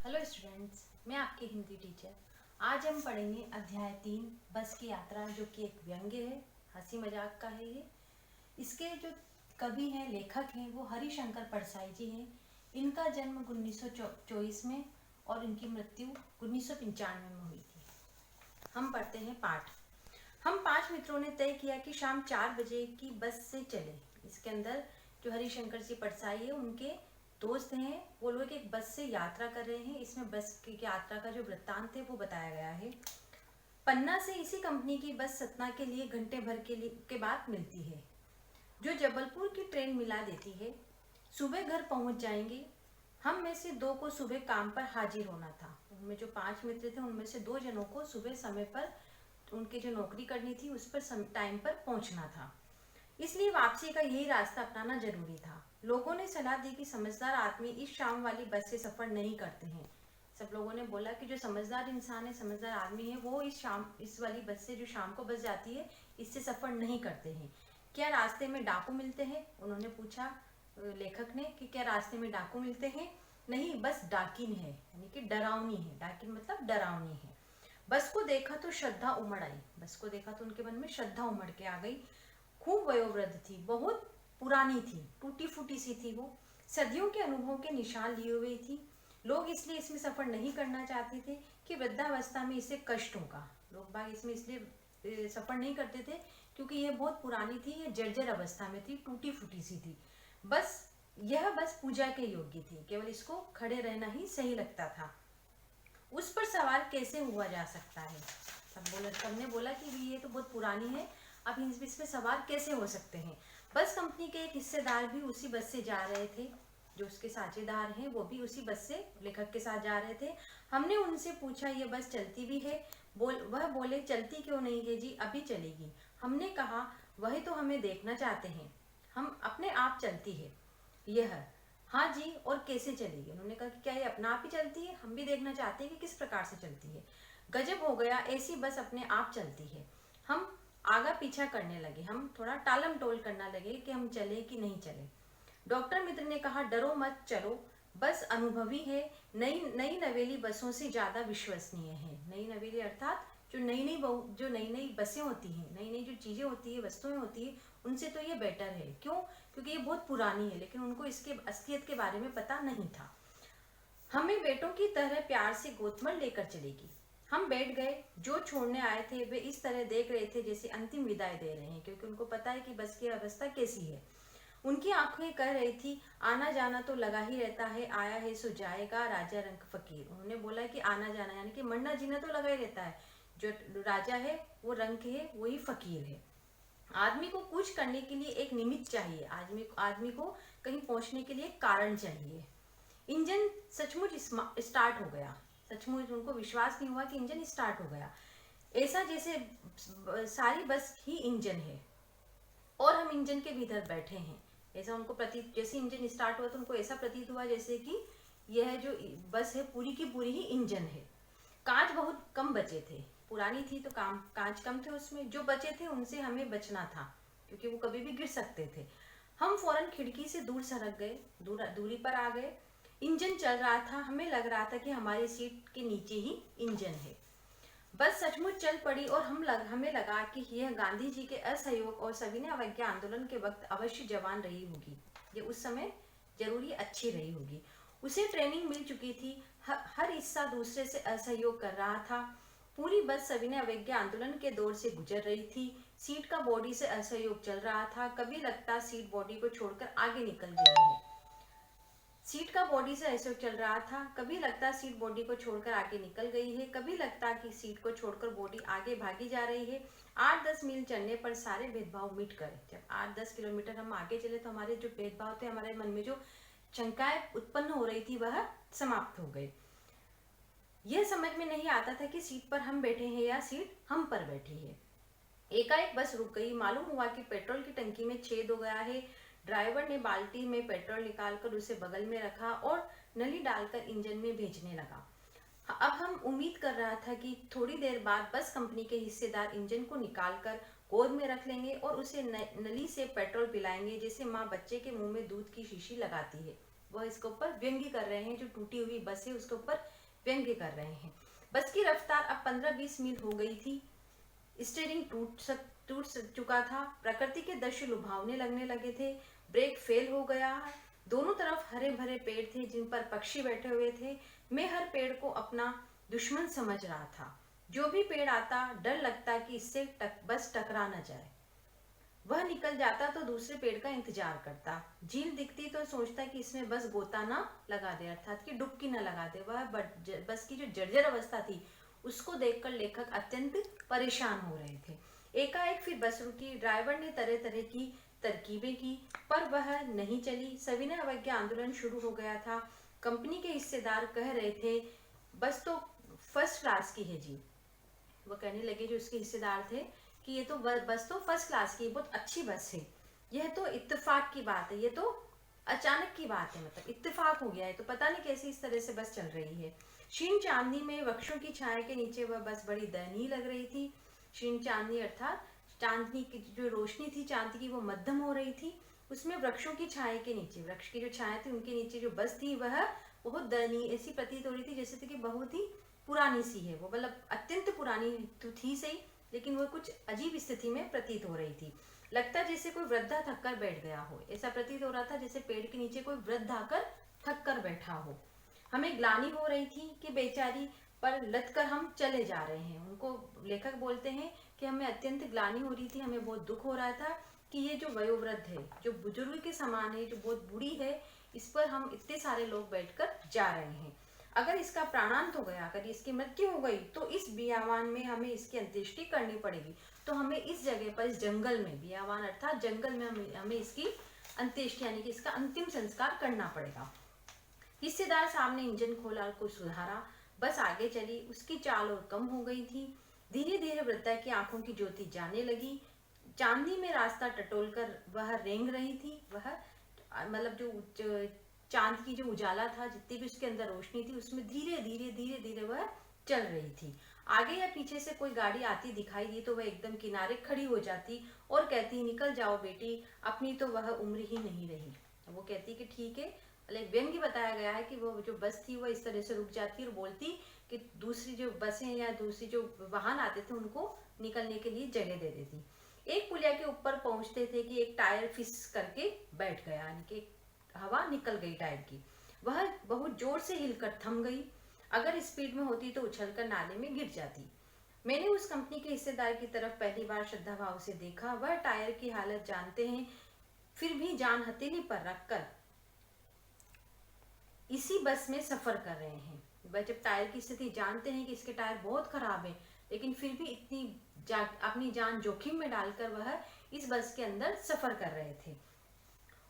Hello students, मैं आपकी Hindi teacher. आज हम पढ़ेंगे अध्याय 3 बस की यात्रा, जो कि एक व्यंग्य है, हंसी मजाक का है ये। इसके जो कवि हैं, लेखक हैं, वो हरिशंकर परसाई जी हैं। इनका जन्म 1924 में और इनकी मृत्यु 1995 में हुई थी। हम पढ़ते हैं पाठ। हम 5 मित्रों ने तय किया कि शाम 4 बजे की बस से चले। इसके अंदर जो हरिशंकर जी परसाई है, उनके दोस्त हैं, वो लोग एक बस से यात्रा कर रहे हैं। इसमें बस की यात्रा का जो वृत्तांत है वो बताया गया है। पन्ना से इसी कंपनी की बस सतना के लिए घंटे भर के बाद मिलती है, जो जबलपुर की ट्रेन मिला देती है। सुबह घर पहुंच जाएंगे। हम में से 2 को सुबह काम पर हाजिर होना था। उनमें जो 5 मित्र थे, उनमें से 2 जनों को सुबह समय पर उनकी जो नौकरी करनी थी उस पर टाइम पर पहुंचना था, इसलिए वापसी का यही रास्ता अपनाना जरूरी था। लोगों ने सलाह दी कि समझदार आदमी इस शाम वाली बस से सफर नहीं करते हैं। सब लोगों ने बोला कि जो समझदार इंसान है, समझदार आदमी है, वो इस वाली बस से, जो शाम को बस जाती है, इससे सफर नहीं करते हैं। क्या रास्ते में डाकू मिलते हैं? उन्होंने पूछा लेखक ने कि क्या रास्ते में डाकू मिलते हैं? नहीं, बस डाकिन है, यानी कि डरावनी है। डाकिन मतलब डरावनी है। बस को देखा तो श्रद्धा उमड़ आई। बस को देखा तो उनके मन में श्रद्धा उमड़ के आ गई। खूब वयोवृद्ध थी, बहुत पुरानी थी, टूटी फूटी सी थी वो। सदियों के अनुभव के निशान लिए हुए थी। लोग इसलिए इसमें सफर नहीं करना चाहते थे कि वृद्धावस्था में इसे कष्ट होगा। लोग बाग इसमें इसलिए सफर नहीं करते थे क्योंकि यह बहुत पुरानी थी, यह जर्जर अवस्था में थी, टूटी फूटी सी थी। बस यह बस पूजा के योग्य थी, केवल इसको खड़े रहना ही सही लगता था। उस पर सवार कैसे हुआ जा सकता है? सबने बोला कि ये तो बहुत पुरानी है, अब इस पे सवार कैसे हो सकते हैं? बस कंपनी के एक हिस्सेदार भी उसी बस से जा रहे थे। जो उसके साझेदार हैं वो भी उसी बस से लेखक के साथ जा रहे थे। हमने उनसे पूछा, ये बस चलती भी है? वह बोले, चलती क्यों नहीं है जी, अभी चलेगी। हमने कहा, वही तो हमें देखना चाहते हैं, हम अपने आप चलती है यह? हाँ जी, और कैसे चलेगी? उन्होंने कहा कि क्या ये अपना आप ही चलती है? हम भी देखना चाहते हैं कि किस प्रकार से चलती है। गजब हो गया, ऐसी बस अपने आप चलती है। हम आगा पीछा करने लगे, हम थोड़ा टालम टोल करना लगे कि हम चले कि नहीं चले। डॉक्टर मित्र ने कहा, डरो मत, चलो, बस अनुभवी है, नई नई नवेली बसों से ज्यादा विश्वसनीय है। नई नवेली अर्थात जो नई नई बसें होती हैं, नई नई जो चीजें होती है, वस्तुएं होती है, उनसे तो ये बेटर है। क्यों? क्योंकि ये बहुत पुरानी है, लेकिन उनको इसके असलियत के बारे में पता नहीं था। हमें बेटों की तरह प्यार से गोदमर लेकर चलेगी। हम बैठ गए। जो छोड़ने आए थे वे इस तरह देख रहे थे जैसे अंतिम विदाई दे रहे हैं, क्योंकि उनको पता है कि बस की अवस्था कैसी है। उनकी आंखें कह रही थी, आना जाना तो लगा ही रहता है, आया है सो जाएगा, राजा रंग फकीर। उन्होंने बोला कि आना जाना यानी कि मरना जीना तो लगा ही रहता है, जो राजा है वो रंग है, वही फकीर है। आदमी को कुछ करने के लिए एक निमित्त चाहिए, आदमी को कहीं पहुंचने के लिए कारण चाहिए। इंजन सचमुच स्टार्ट हो गया। सचमुच उनको विश्वास नहीं हुआ कि इंजन स्टार्ट हो गया, ऐसा जैसे सारी बस ही इंजन है और हम इंजन के भीतर बैठे हैं। ऐसा उनको प्रतीत, जैसे इंजन स्टार्ट हुआ तो उनको ऐसा प्रतीत हुआ जैसे कि यह जो बस है पूरी की पूरी ही इंजन है। कांच बहुत कम बचे थे, पुरानी थी तो कांच कम थे उसमें, जो बचे थे उनसे हमें बचना था क्योंकि वो कभी भी गिर सकते थे। हम फौरन खिड़की से दूर सरक गए, दूरी पर आ गए। इंजन चल रहा था, हमें लग रहा था कि हमारी सीट के नीचे ही इंजन है। बस सचमुच चल पड़ी और हमें लगा कि यह गांधी जी के असहयोग और सविनय अवज्ञा आंदोलन के वक्त अवश्य जवान रही होगी। ये उस समय जरूरी अच्छी रही होगी। उसे ट्रेनिंग मिल चुकी थी, हर हिस्सा दूसरे से असहयोग कर रहा था। पूरी बस सविनय अवज्ञा आंदोलन के दौर से गुजर रही थी। सीट का बॉडी से असहयोग चल रहा था, कभी लगता सीट बॉडी को छोड़कर आगे निकल गई है। सीट का बॉडी से ऐसे चल रहा था, कभी लगता सीट बॉडी को छोड़कर आगे निकल गई है, कभी लगता कि सीट को छोड़कर बॉडी आगे भागी जा रही है। 8-10 मील चलने पर सारे भेदभाव मिट गए। जब 8-10 किलोमीटर हम आगे चले तो हमारे जो भेदभाव थे, हमारे मन में जो शंकाएं उत्पन्न हो रही थी, वह समाप्त हो गई। यह समझ में नहीं आता था कि सीट पर हम बैठे हैं या सीट हम पर बैठी है। एकाएक बस रुक गई। मालूम हुआ कि पेट्रोल की टंकी में छेद हो गया है। ड्राइवर ने बाल्टी में पेट्रोल निकालकर उसे बगल में रखा और नली डालकर इंजन में भेजने लगा। अब हम उम्मीद कर रहा था कि थोड़ी देर बाद बस कंपनी के हिस्सेदार इंजन को निकालकर गोद में रख लेंगे और उसे नली से पेट्रोल पिलाएंगे, जैसे माँ बच्चे के मुंह में दूध की शीशी लगाती है। वह इसके ऊपर व्यंग्य कर रहे हैं, जो टूटी हुई बस है उसके ऊपर व्यंग्य कर रहे हैं। बस की रफ्तार अब 15-20 मील हो गई थी। स्टीयरिंग टूट चुका था। प्रकृति के दृश्य लुभावने लगने लगे थे। ब्रेक फेल हो गया। दोनों तरफ हरे भरे पेड़ थे जिन पर पक्षी बैठे हुए थे। मैं हर पेड़ को अपना दुश्मन समझ रहा था। जो भी पेड़ आता डर लगता कि इससे बस टकरा न जाए। वह निकल जाता तो दूसरे पेड़ का इंतजार करता। झील दिखती तो सोचता कि इसमें बस गोता ना लगा दे, अर्थात कि डुबकी न लगा दे। वह बस की जो जर्जर अवस्था थी उसको देखकर लेखक अत्यंत परेशान हो रहे थे। एकाएक फिर बस रुकी। ड्राइवर ने तरह तरह की तरकीबें की पर वह नहीं चली। सविनय अवज्ञा आंदोलन शुरू हो गया था। कंपनी के हिस्सेदार कह रहे थे बस तो फर्स्ट क्लास की है जी। वो कहने लगे जो उसके हिस्सेदार थे कि ये तो बस तो फर्स्ट क्लास की, बहुत अच्छी बस है, यह तो इत्तेफाक की बात है, ये तो अचानक की बात है, मतलब इत्तेफाक हो गया है, तो पता नहीं कैसी इस तरह से बस चल रही है। क्षीण चांदनी में वृक्षों की छाया के नीचे वह बस बड़ी दयनीय लग रही थी। क्षीण चांदनी अर्थात चांदनी की जो रोशनी थी चांद की वो मध्यम हो रही थी। उसमें वृक्षों की छाया के नीचे, वृक्ष की जो छाया थी उनके नीचे जो बस थी वह बहुत दयनीय ऐसी प्रतीत हो रही थी, जैसे कि बहुत ही पुरानी सी है वो, मतलब अत्यंत पुरानी तो थी सही, लेकिन वो कुछ अजीब स्थिति में प्रतीत हो रही थी। लगता जैसे कोई वृद्धा थककर बैठ गया हो। ऐसा प्रतीत हो रहा था जैसे पेड़ के नीचे कोई वृद्ध आकर थक कर बैठा हो। हमें ग्लानि हो रही थी कि बेचारी पर लद कर हम चले जा रहे हैं। उनको लेखक बोलते हैं कि हमें अत्यंत ग्लानि हो रही थी, हमें बहुत दुख हो रहा था कि ये जो वयोवृद्ध है, जो बुजुर्ग के समान है, जो बहुत बूढ़ी है, इस पर हम इतने सारे लोग बैठकर जा रहे हैं। अगर इसका प्राणांत हो गया, अगर इसकी मृत्यु हो गई तो इस बियावान में हमें इसकी अंत्येष्टि करनी पड़ेगी। तो हमें इस जगह पर, इस जंगल में, बियावान अर्थात जंगल में हमें इसकी अंत्येष्टि यानी कि इसका अंतिम संस्कार करना पड़ेगा। हिस्सेदार साहब ने इंजन खोला और कुछ सुधारा। बस आगे चली। उसकी चाल और कम हो गई थी। धीरे धीरे वृद्धा की आंखों की ज्योति जाने लगी। चांदनी में रास्ता टटोलकर वह रेंग रही थी। वह मतलब जो चांद की जो उजाला था, जितनी भी उसके अंदर रोशनी थी, उसमें धीरे धीरे वह चल रही थी। आगे या पीछे से कोई गाड़ी आती दिखाई दी तो वह एकदम किनारे खड़ी हो जाती और कहती निकल जाओ बेटी, अपनी तो वह उम्र ही नहीं रही। वो कहती कि ठीक है, एक व्यंग्य बताया गया है कि वो जो बस थी वह इस तरह से रुक जाती और बोलती कि दूसरी जो बसें या दूसरी जो वाहन आते थे उनको निकलने के लिए जगह दे देती। एक पुलिया के ऊपर पहुंचते थे कि एक टायर फिस करके बैठ गया, यानी कि हवा निकल गई टायर की। वह बहुत जोर से हिलकर थम गई। अगर स्पीड में होती तो उछलकर नाले में गिर जाती। मैंने उस कंपनी के हिस्सेदार की तरफ पहली बार श्रद्धा भाव से देखा। वह टायर की हालत जानते हैं, फिर भी जान हथेली पर रखकर इसी बस में सफर कर रहे हैं। वह जब टायर की स्थिति जानते हैं कि इसके टायर बहुत खराब है, लेकिन फिर भी इतनी अपनी जान जोखिम में डालकर वह इस बस के अंदर सफर कर रहे थे।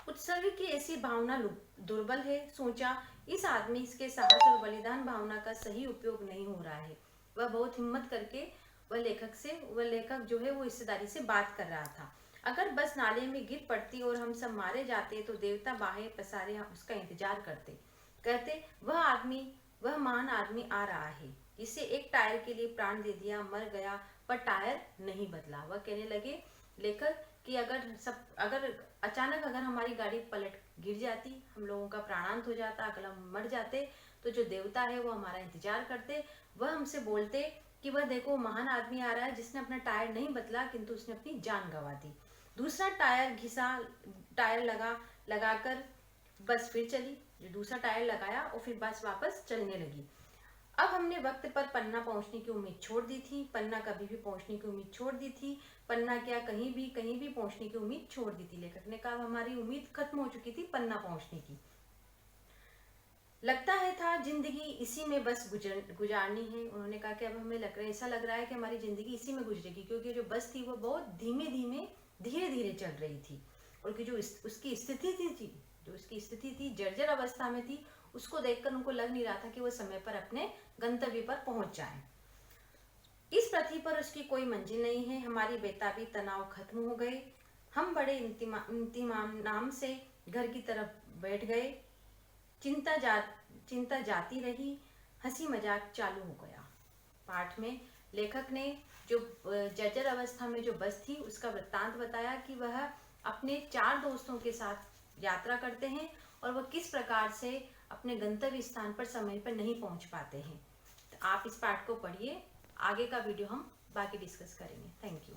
उत्सर्ग की ऐसी भावना दुर्बल है। सोचा इस आदमी इसके साहस और बलिदान भावना का सही उपयोग नहीं हो रहा है। वह बहुत हिम्मत करके वह लेखक जो है वो हिस्सेदारी से बात कर रहा था। अगर बस नाले में गिर पड़ती और हम सब मारे जाते तो देवता बाहें पसारे उसका इंतजार करते, कहते वह महान आदमी आ रहा है जिसे एक टायर के लिए प्राण दे दिया, मर गया पर टायर नहीं बदला। वह कहने लगे लेखक कि अगर अचानक हमारी गाड़ी पलट गिर जाती, हम लोगों का प्राणांत हो जाता, अगर हम मर जाते, तो जो देवता है वो हमारा इंतजार करते। वह हमसे बोलते कि वह देखो महान आदमी आ रहा है जिसने अपना टायर नहीं बदला किंतु उसने अपनी जान गंवा दी। दूसरा टायर लगाकर बस फिर चली। जो दूसरा टायर लगाया और फिर बस वापस चलने लगी। अब हमने वक्त पर पन्ना पहुंचने की उम्मीद छोड़ दी थी। पन्ना कभी भी पहुंचने की उम्मीद छोड़ दी थी। पन्ना क्या, कहीं भी पहुंचने की उम्मीद छोड़ दी थी। लेखक ने कहा हमारी उम्मीद खत्म हो चुकी थी पन्ना पहुंचने की। लगता है था जिंदगी इसी में बस गुजारनी है। उन्होंने कहा कि अब हमें ऐसा लग रहा है कि हमारी जिंदगी इसी में गुजरेगी, क्योंकि जो बस थी वो बहुत धीरे धीरे चल रही थी और कि जो उसकी स्थिति थी जर्जर अवस्था में थी, उसको देखकर उनको लग नहीं रहा था कि वो समय पर अपने गंतव्य पर पहुंच जाए। इस पृथ्वी पर उसकी कोई मंजिल नहीं है। हमारी बेताबी तनाव खत्म हो गए। हम बड़े इंतमाम से घर की तरफ बैठ गए। चिंता जाती रही। हंसी मजाक चालू हो गया। पाठ में लेखक ने जो जर्जर अवस्था में जो बस थी उसका वृत्तांत बताया कि वह अपने 4 दोस्तों के साथ यात्रा करते हैं और वह किस प्रकार से अपने गंतव्य स्थान पर समय पर नहीं पहुंच पाते हैं। तो आप इस पाठ को पढ़िए, आगे का वीडियो हम बाकी डिस्कस करेंगे। Thank you.